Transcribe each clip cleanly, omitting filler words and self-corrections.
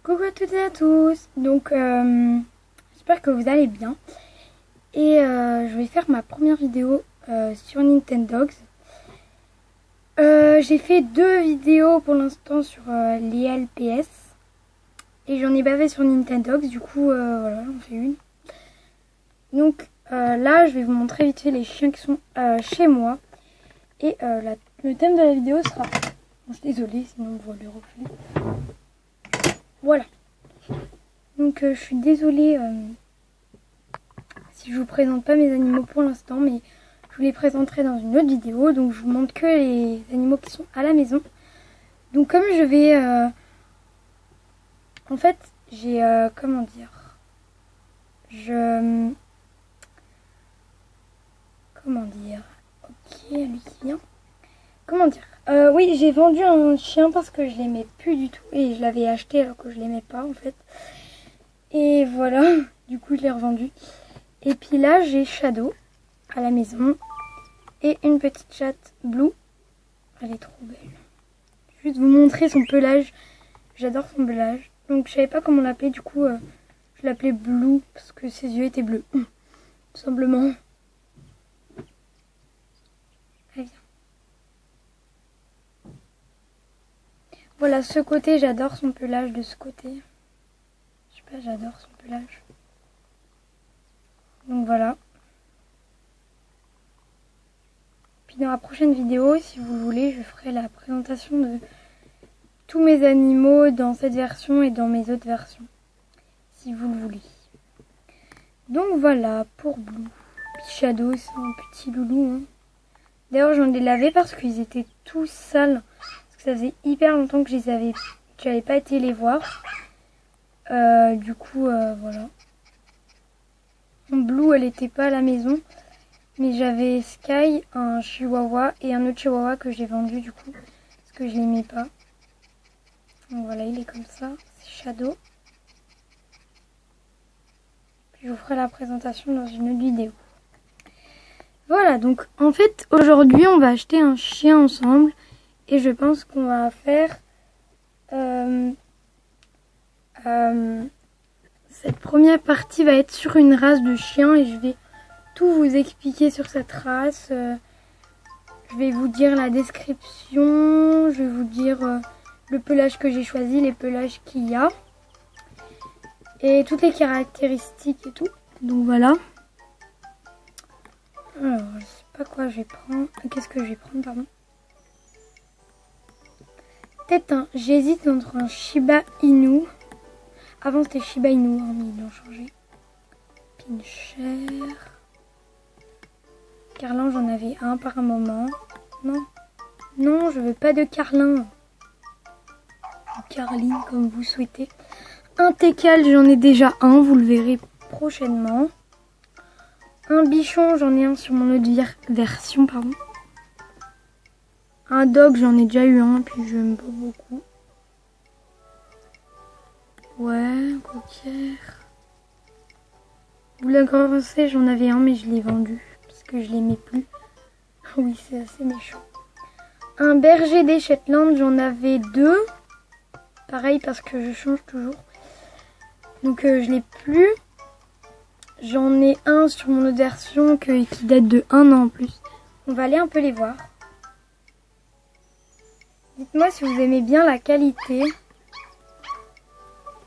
Coucou à toutes et à tous. Donc j'espère que vous allez bien. Et je vais faire ma première vidéo sur Nintendogs. J'ai fait 2 vidéos pour l'instant sur les LPS. Et j'en ai pas fait sur Nintendogs. Du coup voilà, j'en fais une. Donc là je vais vous montrer vite fait les chiens qui sont chez moi. Et le thème de la vidéo sera... Bon, je suis désolée sinon on voit le reflet. Voilà. Donc je suis désolée si je vous présente pas mes animaux pour l'instant, mais je vous les présenterai dans une autre vidéo. Donc je vous montre que les animaux qui sont à la maison. Donc comme je vais... En fait, j'ai... comment dire... Comment dire... Ok, lui qui vient. Comment dire... oui, j'ai vendu un chien parce que je l'aimais plus du tout. Et je l'avais acheté alors que je l'aimais pas en fait. Et voilà, du coup je l'ai revendu. Et puis là j'ai Shadow à la maison. Et une petite chatte Blue. Elle est trop belle. Je vais juste vous montrer son pelage. J'adore son pelage. Donc je savais pas comment l'appeler, du coup je l'appelais Blue parce que ses yeux étaient bleus. Tout simplement. Elle vient. Voilà, ce côté, j'adore son pelage de ce côté. Je sais pas, j'adore son pelage. Donc voilà. Puis dans la prochaine vidéo, si vous voulez, je ferai la présentation de tous mes animaux dans cette version et dans mes autres versions. Si vous le voulez. Donc voilà, pour Blue. Puis Shadow, c'est un petit loulou. Hein. D'ailleurs, j'en ai lavé parce qu'ils étaient tous sales. Parce que ça faisait hyper longtemps que j'avais pas été les voir. Du coup, voilà. Mon Blue, elle était pas à la maison. Mais j'avais Sky, un chihuahua et un autre chihuahua que j'ai vendu du coup. Parce que je l'aimais pas. Donc voilà, il est comme ça. C'est Shadow. Puis je vous ferai la présentation dans une autre vidéo. Voilà, donc en fait, aujourd'hui, on va acheter un chien ensemble. Et je pense qu'on va faire... cette première partie va être sur une race de chien. Et je vais tout vous expliquer sur cette race. Je vais vous dire la description. Je vais vous dire le pelage que j'ai choisi, les pelages qu'il y a. Et toutes les caractéristiques et tout. Donc voilà. Alors, je sais pas quoi je vais prendre. Qu'est-ce que je vais prendre, pardon. Peut-être j'hésite entre un Shiba Inu. Avant c'était Shiba Inu, hein, mais ils l'ont changé. Pinscher. Carlin, j'en avais un par un moment. Non. Non, je veux pas de Carlin. Carline, comme vous souhaitez. Un Teccal, j'en ai déjà un, vous le verrez prochainement. Un Bichon, j'en ai un sur mon autre version, pardon. Un Dog, j'en ai déjà eu un, puis je n'aime pas beaucoup. Ouais, coquière. Boule Grossé, j'en avais un, mais je l'ai vendu, parce que je l'aimais plus. Oui, c'est assez méchant. Un Berger des Shetland, j'en avais 2. Pareil, parce que je change toujours. Donc je l'ai plus. J'en ai un sur mon autre version qui date de 1 an en plus. On va aller un peu les voir. Dites-moi si vous aimez bien la qualité.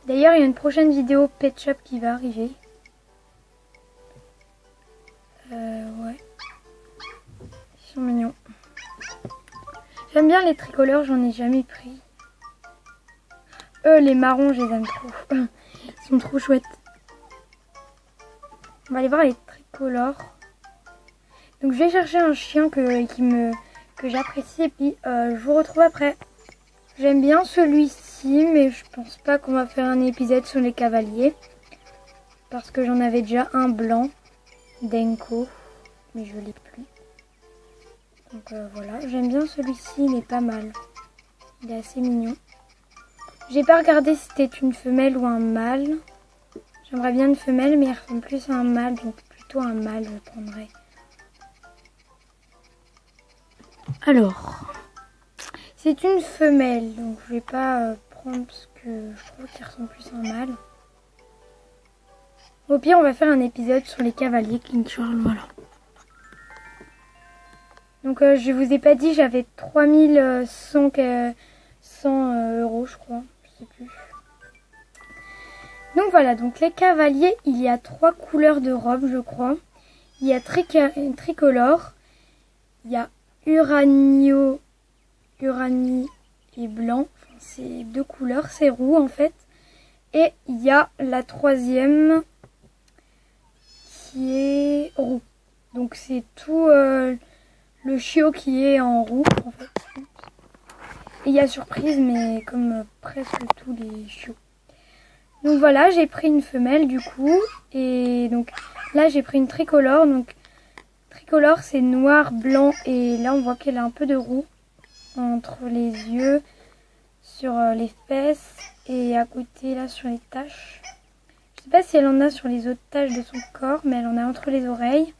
D'ailleurs, il y a une prochaine vidéo Pet Shop qui va arriver. Ouais. Ils sont mignons. J'aime bien les tricolores, j'en ai jamais pris. Les marrons, je les aime trop. Ils sont trop chouettes. On va aller voir les tricolores. Donc je vais chercher un chien que j'apprécie et puis je vous retrouve après. J'aime bien celui-ci, mais je pense pas qu'on va faire un épisode sur les cavaliers. Parce que j'en avais déjà un blanc, Denko, mais je l'ai plus. Donc voilà, j'aime bien celui-ci, il est pas mal. Il est assez mignon. J'ai pas regardé si c'était une femelle ou un mâle. J'aimerais bien une femelle, mais il ressemble plus à un mâle, donc plutôt un mâle, je prendrais. Alors, c'est une femelle, donc je vais pas prendre parce que je trouve qu'il ressemble plus à un mâle. Au pire, on va faire un épisode sur les cavaliers King Charles, voilà. Donc je vous ai pas dit, j'avais 3100 euros, je crois, je sais plus. Donc voilà, donc les cavaliers, il y a 3 couleurs de robes, je crois. Il y a tricolore, il y a uranie et blanc, enfin, c'est 2 couleurs, c'est roux en fait. Et il y a la 3e qui est roux. Donc c'est tout le chiot qui est en roux en fait. Et il y a surprise, mais comme presque tous les chiots. Donc voilà, j'ai pris une femelle du coup. Et donc là j'ai pris une tricolore. Donc tricolore c'est noir, blanc. Et là on voit qu'elle a un peu de roux entre les yeux, sur les fesses et à côté là sur les taches. Je sais pas si elle en a sur les autres taches de son corps, mais elle en a entre les oreilles.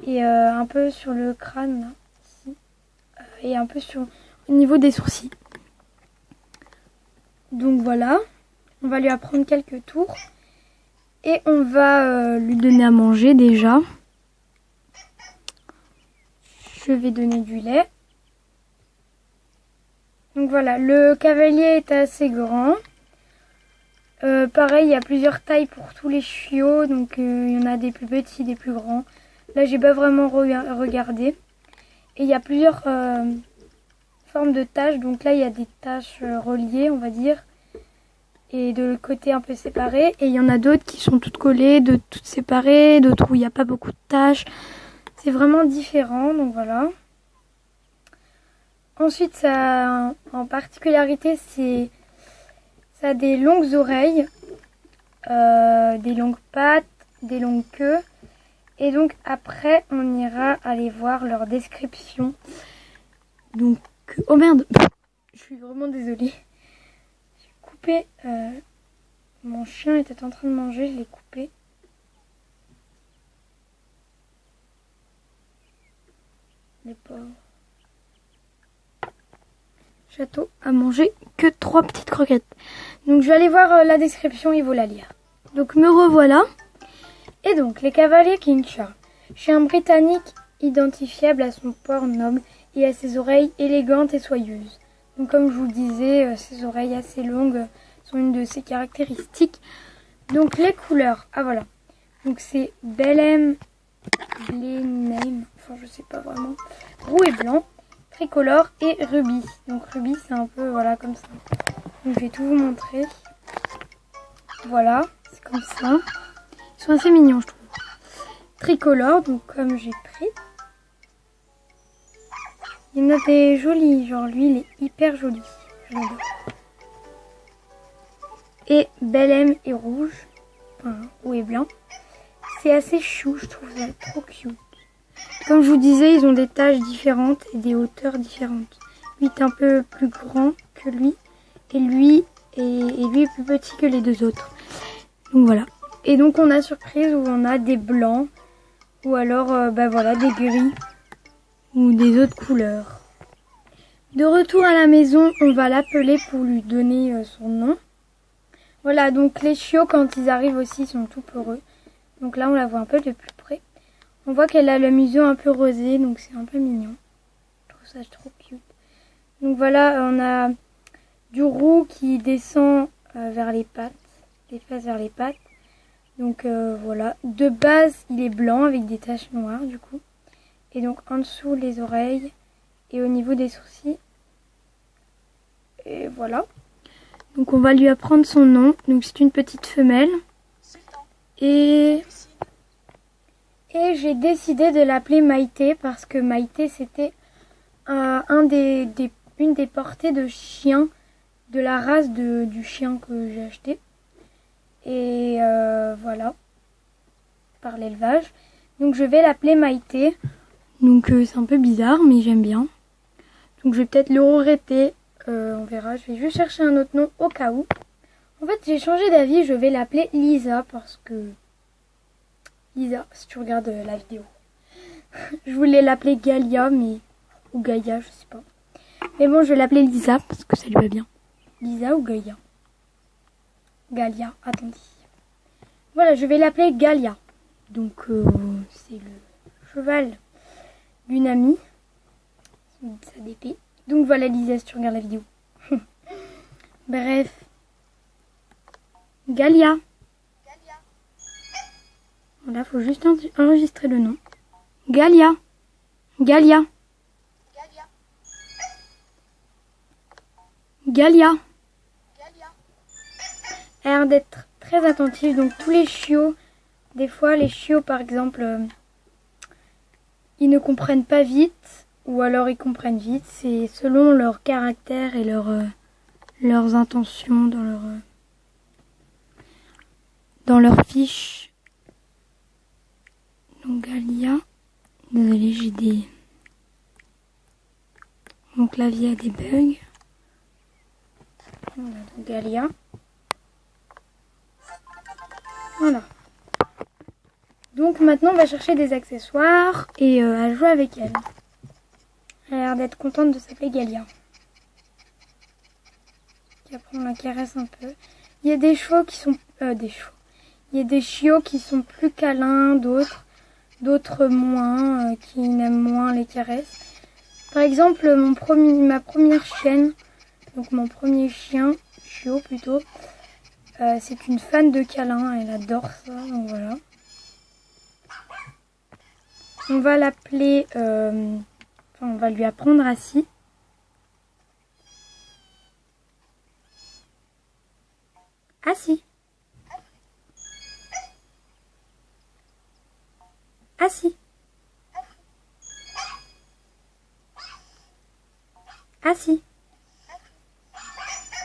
Et un peu sur le crâne là, ici. Et un peu au niveau des sourcils. Donc voilà, on va lui apprendre quelques tours. Et on va lui donner à manger déjà. Je vais donner du lait. Donc voilà, le cavalier est assez grand. Pareil, il y a plusieurs tailles pour tous les chiots. Donc il y en a des plus petits, des plus grands. Là, j'ai pas vraiment regardé. Et il y a plusieurs formes de taches. Donc là, il y a des taches reliées, on va dire. Et de l'autre côté, un peu séparées. Et il y en a d'autres qui sont toutes collées, d'autres toutes séparées, d'autres où il n'y a pas beaucoup de taches. C'est vraiment différent, donc voilà. Ensuite, ça, en particularité, ça a des longues oreilles, des longues pattes, des longues queues. Et donc après, on ira aller voir leur description. Donc, oh merde, je suis vraiment désolée. J'ai coupé, mon chien était en train de manger, je l'ai coupé. Les pauvres. Château a mangé que 3 petites croquettes. Donc je vais aller voir la description, il faut la lire. Donc me revoilà. Et donc, les cavaliers King Charles. Chien britannique identifiable à son port noble et à ses oreilles élégantes et soyeuses. Donc, comme je vous le disais, ses oreilles assez longues sont une de ses caractéristiques. Donc, les couleurs. Ah, voilà. Donc, c'est Blenheim, enfin, je sais pas vraiment. Roux et blanc, tricolore et rubis. Donc, rubis, c'est un peu, voilà, comme ça. Donc, je vais tout vous montrer. Voilà, c'est comme ça. Ils sont assez mignons, je trouve. Tricolore, donc comme j'ai pris. Il y en a des jolis, genre lui il est hyper joli. Je l'adore. Et Blenheim est rouge, enfin roux et blanc. C'est assez chou, je trouve ça trop cute. Comme je vous disais, ils ont des taches différentes et des hauteurs différentes. Lui est un peu plus grand que lui. Et lui est plus petit que les deux autres. Donc voilà. Et donc on a surprise où on a des blancs ou alors voilà, des gris ou des autres couleurs. De retour à la maison, on va l'appeler pour lui donner son nom. Voilà, donc les chiots quand ils arrivent aussi sont tout peureux. Donc là on la voit un peu de plus près. On voit qu'elle a le museau un peu rosé, donc c'est un peu mignon. Je trouve ça trop cute. Donc voilà, on a du roux qui descend vers les pattes, les fesses vers les pattes. Donc voilà, de base il est blanc avec des taches noires du coup. Et donc en dessous les oreilles et au niveau des sourcils. Et voilà. Donc on va lui apprendre son nom. Donc c'est une petite femelle. Et j'ai décidé de l'appeler Maïté parce que Maïté c'était une des portées de chiens de la race du chien que j'ai acheté. Et voilà, par l'élevage. Donc je vais l'appeler Maïté. Donc c'est un peu bizarre, mais j'aime bien. Donc je vais peut-être le regretter. On verra, je vais juste chercher un autre nom au cas où. En fait, j'ai changé d'avis, je vais l'appeler Lisa parce que... Lisa, si tu regardes la vidéo. Je voulais l'appeler Galia, mais... ou Gaïa, je sais pas. Mais bon, je vais l'appeler Lisa parce que ça lui va bien. Lisa ou Galia? Galia, attendez. Voilà, je vais l'appeler Galia. Donc, c'est le cheval d'une amie. Sa d'épée. Donc voilà Lisa, si tu regardes la vidéo. Bref. Galia. Voilà, faut juste enregistrer le nom. Galia. Galia. Galia. Elle a l'air d'être très attentive. Donc tous les chiots, des fois les chiots par exemple, ils ne comprennent pas vite. Ou alors ils comprennent vite. C'est selon leur caractère et leurs intentions dans leur fiche. Donc Galia. Désolée, j'ai des... Mon clavier a des bugs. Voilà, donc Galia. Voilà. Donc maintenant on va chercher des accessoires et à jouer avec elle. Elle a l'air d'être contente de s'appeler Galia. Et après on la caresse un peu. Il y a des chevaux qui sont... Il y a des chiots qui sont plus câlins, d'autres moins, qui n'aiment moins les caresses. Par exemple, ma première chienne, donc mon premier chiot plutôt, c'est une fan de câlins, elle adore ça, donc voilà. On va l'appeler, on va lui apprendre assis. Assis. Assis. Assis.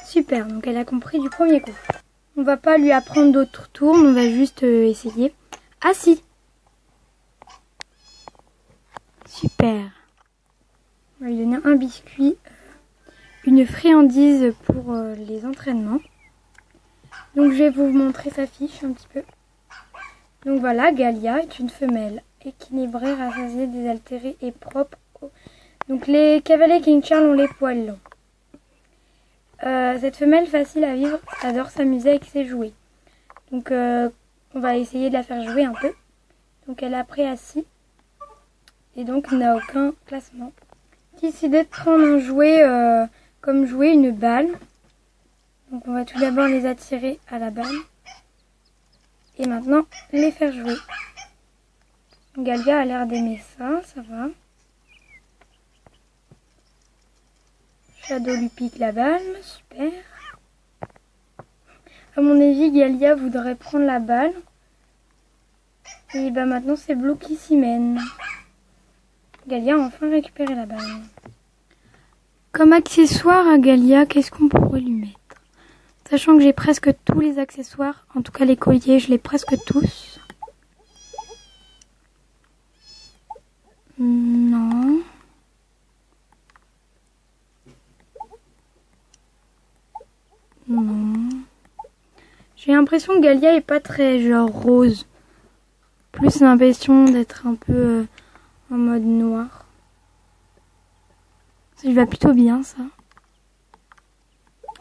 Super, donc elle a compris du premier coup. On va pas lui apprendre d'autres tours, on va juste essayer. Assis. Super. On va lui donner un biscuit, une friandise pour les entraînements. Donc je vais vous montrer sa fiche un petit peu. Donc voilà, Galia est une femelle équilibrée, rassasiée, désaltérée et propre. Donc les cavaliers King Charles ont les poils longs. Cette femelle facile à vivre adore s'amuser avec ses jouets. Donc on va essayer de la faire jouer un peu. Donc elle a pris assis et donc n'a aucun classement. Décidé de prendre un jouet comme jouet une balle. Donc on va tout d'abord les attirer à la balle. Et maintenant, les faire jouer. Galia a l'air d'aimer ça, ça va. Shadow lui pique la balle, super. À mon avis, Galia voudrait prendre la balle. Et bah maintenant, c'est Blue qui s'y mène. Galia a enfin récupéré la balle. Comme accessoire à Galia, qu'est-ce qu'on pourrait lui mettre? Sachant que j'ai presque tous les accessoires, en tout cas les colliers, je les presque tous. Non. Non. J'ai l'impression que Galia est pas très genre rose. Plus l'impression d'être un peu en mode noir. Ça lui va plutôt bien ça.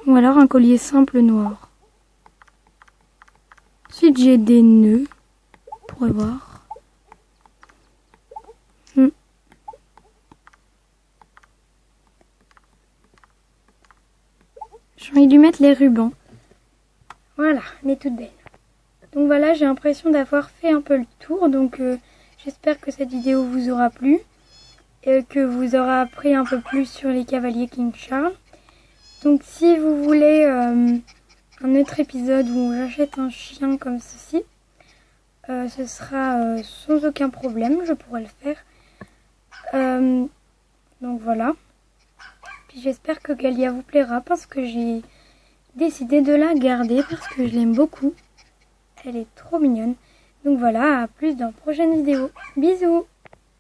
Ou alors un collier simple noir. Ensuite j'ai des nœuds. On pourrait voir. J'ai envie de lui mettre les rubans. Voilà, elle est toute belle. Donc voilà, j'ai l'impression d'avoir fait un peu le tour. Donc j'espère que cette vidéo vous aura plu. Et que vous aurez appris un peu plus sur les cavaliers King Charles. Donc si vous voulez un autre épisode où j'achète un chien comme ceci, ce sera sans aucun problème, je pourrai le faire. Donc voilà. Puis j'espère que Galia vous plaira parce que j'ai décidé de la garder parce que je l'aime beaucoup. Elle est trop mignonne. Donc voilà, à plus dans une prochaine vidéo. Bisous!